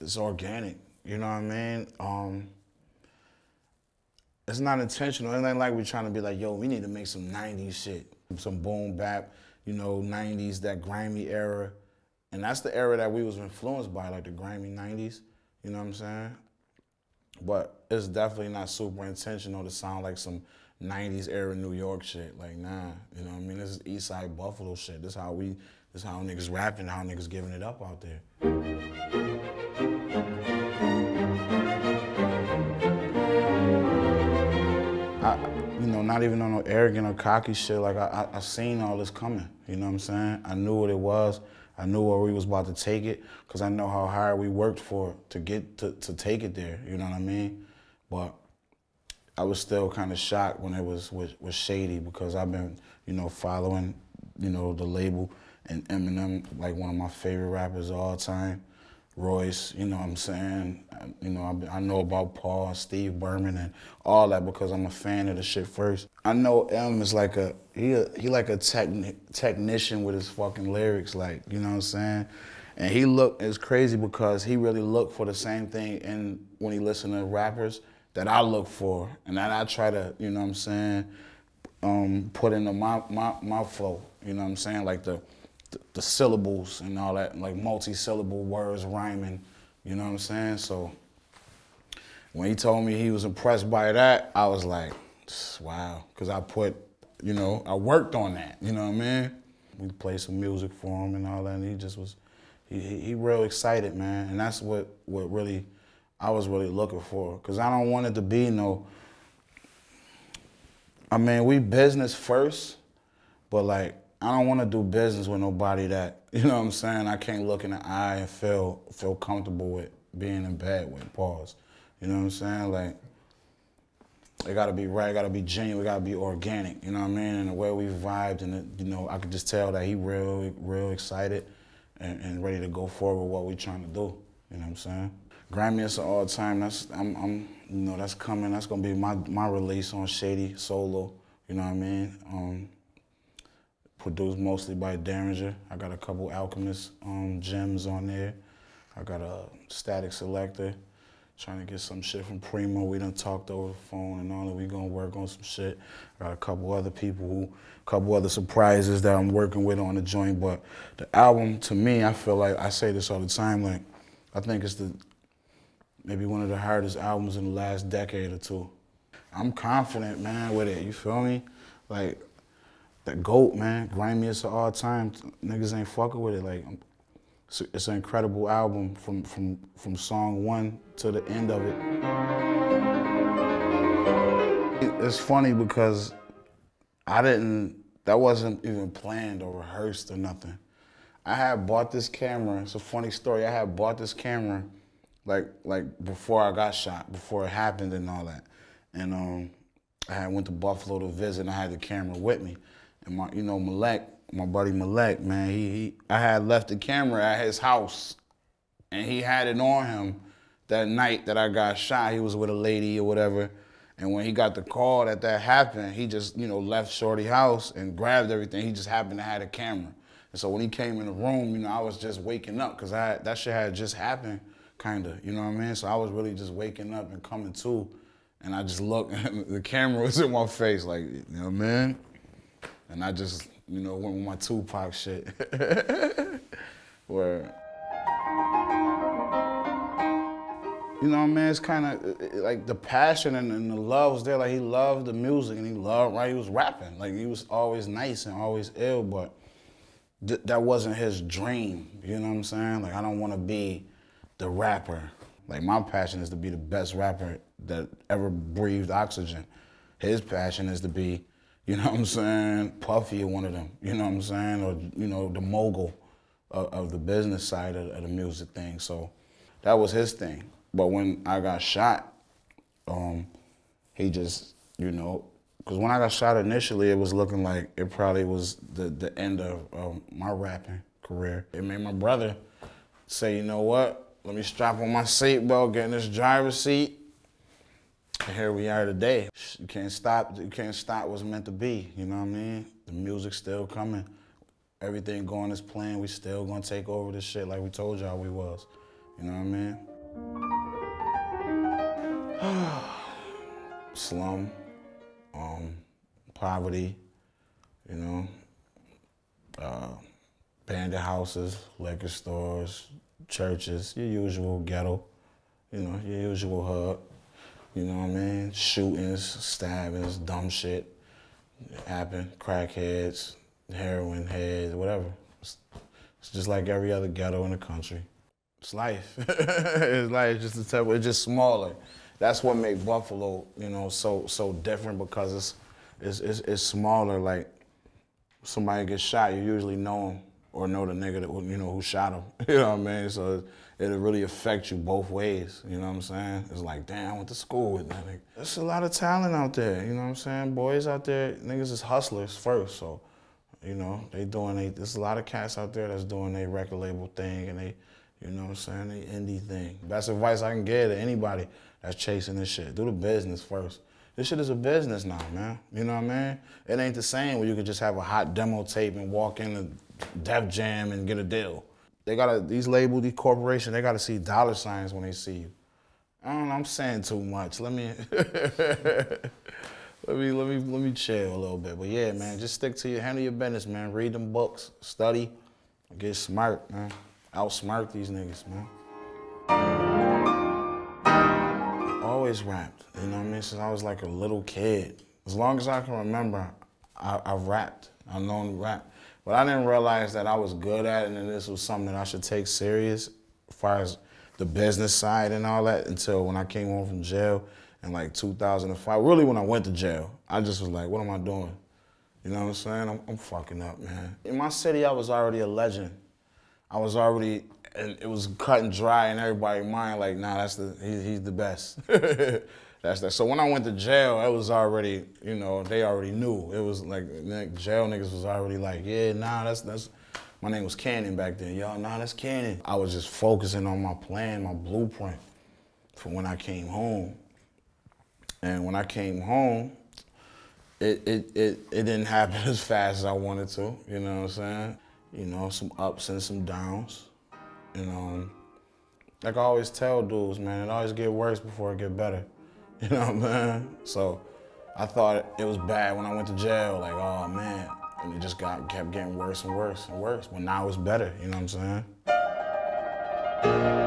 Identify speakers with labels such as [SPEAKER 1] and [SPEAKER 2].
[SPEAKER 1] it's organic, you know what I mean? It's not intentional. It ain't like we're trying to be like, yo, we need to make some 90s shit, some boom bap, you know, 90s, that grimy era. And that's the era that we was influenced by, like the grimy 90s, you know what I'm saying? But it's definitely not super intentional to sound like some 90s era New York shit. Like, nah, you know what I mean? This is East Side Buffalo shit. This how niggas rapping, how niggas giving it up out there. You know, not even on no arrogant or cocky shit, like I seen all this coming, you know what I'm saying? I knew what it was. I knew where we was about to take it, because I know how hard we worked for to get to take it there, you know what I mean? But I was still kind of shocked when it was with Shady, because I've been, you know, following, you know, the label, and Eminem, like one of my favorite rappers of all time. Royce, you know what I'm saying? You know, I know about Paul, Steve Berman, and all that because I'm a fan of the shit first. I know M is like he like a technician with his fucking lyrics, like, you know what I'm saying? And it's crazy because he really looked for the same thing when he listened to rappers that I look for, and that I try to, you know what I'm saying, put into my flow, you know what I'm saying? Like the syllables and all that, like multi-syllable words rhyming, you know what I'm saying? So when he told me he was impressed by that, I was like, wow, because I worked on that, you know what I mean? We played some music for him and all that, and he just was, he real excited, man, and that's what really, I was really looking for, because I don't want it to be we business first, but like, I don't want to do business with nobody that, you know what I'm saying, I can't look in the eye and feel comfortable with being in bed with, pause. You know what I'm saying? Like, it gotta be right, it gotta be genuine, it gotta be organic, you know what I mean? And the way we vibed, and you know, I could just tell that he real excited and ready to go forward with what we trying to do, you know what I'm saying? Grimiest of All Time, you know, that's coming, that's gonna be my release on Shady solo, you know what I mean? Produced mostly by Derringer. I got a couple Alchemist gems on there. I got a Statik Selectah, trying to get some shit from Primo. We done talked over the phone and all that. We gonna work on some shit. I got a couple other people, couple other surprises that I'm working with on the joint. But the album, to me, I feel like, I say this all the time, like, I think it's maybe one of the hardest albums in the last decade or two. I'm confident, man, with it, you feel me? Like, the GOAT, man, Grimiest of All Time, niggas ain't fucking with it. Like, it's an incredible album from song one to the end of it. It's funny because that wasn't even planned or rehearsed or nothing. I had bought this camera, it's a funny story, I had bought this camera like before I got shot, before it happened and all that. And I had went to Buffalo to visit, and I had the camera with me. And my buddy Malek, man, I had left the camera at his house, and he had it on him that night that I got shot. He was with a lady or whatever, and when he got the call that happened, he just, you know, left Shorty's house and grabbed everything. He just happened to have a camera. And so when he came in the room, you know, I was just waking up, because that shit had just happened, kinda, you know what I mean? So I was really just waking up and coming to, and I just looked, and the camera was in my face, like, you know what I mean? And I just, you know, went with my Tupac shit. Where, you know what I mean? It's kind of like the passion and the love was there. Like, he loved the music, and he was rapping. Like, he was always nice and always ill, but that wasn't his dream. You know what I'm saying? Like, I don't want to be the rapper. Like, my passion is to be the best rapper that ever breathed oxygen. His passion is to be, you know what I'm saying, Puffy or one of them, you know what I'm saying, or, you know, the mogul of the business side of the music thing. So that was his thing. But when I got shot, he just, you know, because when I got shot initially, it was looking like it probably was the end of my rapping career. It made my brother say, you know what, let me strap on my seatbelt, get in this driver's seat. And here we are today. You can't stop what's meant to be, you know what I mean? The music's still coming. Everything going as planned, we still gonna take over this shit like we told y'all we was. You know what I mean? Slum, poverty, you know, bandit houses, liquor stores, churches, your usual ghetto, you know, your usual hood. You know what I mean? Shootings, stabbings, dumb shit happen, crackheads, heroin heads, whatever. It's just like every other ghetto in the country. It's life. It's life, just it's just smaller. That's what makes Buffalo, you know, so different, because it's smaller. Like, somebody gets shot, you usually know him or know the nigga that, you know, who shot him. You know what I mean? So it'll really affect you both ways. You know what I'm saying? It's like, damn, I went to school with that nigga. There's a lot of talent out there. You know what I'm saying? Boys out there, niggas is hustlers first. So, you know, there's a lot of cats out there that's doing their record label thing, and they, you know what I'm saying, they indie thing. Best advice I can give to anybody that's chasing this shit: do the business first. This shit is a business now, man. You know what I mean? It ain't the same where you could just have a hot demo tape and walk in to Def Jam and get a deal. They gotta, these labels, these corporations, they gotta see dollar signs when they see you. I don't know, I'm saying too much. Let me let me chill a little bit. But yeah, man, just handle your business, man. Read them books, study, get smart, man. Outsmart these niggas, man. I always rapped, you know what I mean? Since I was like a little kid. As long as I can remember, I've rapped. I've known to rap. But I didn't realize that I was good at it and this was something that I should take serious as far as the business side and all that, until when I came home from jail in like 2005. Really, when I went to jail, I just was like, what am I doing? You know what I'm saying? I'm fucking up, man. In my city, I was already a legend. I was already, and it was cut and dry in everybody's mind, like, nah, he's the best. That's that. So when I went to jail, it was already, you know, they already knew. It was like, jail niggas was already like, yeah, nah, that's, my name was Cannon back then. Y'all, nah, that's Cannon. I was just focusing on my plan, my blueprint for when I came home. And when I came home, it didn't happen as fast as I wanted to, you know what I'm saying? You know, some ups and some downs. You know, like I always tell dudes, man, it always get worse before it get better. You know what I mean? So I thought it was bad when I went to jail, like, oh man. And it just kept getting worse and worse and worse. But now it's better, you know what I'm saying?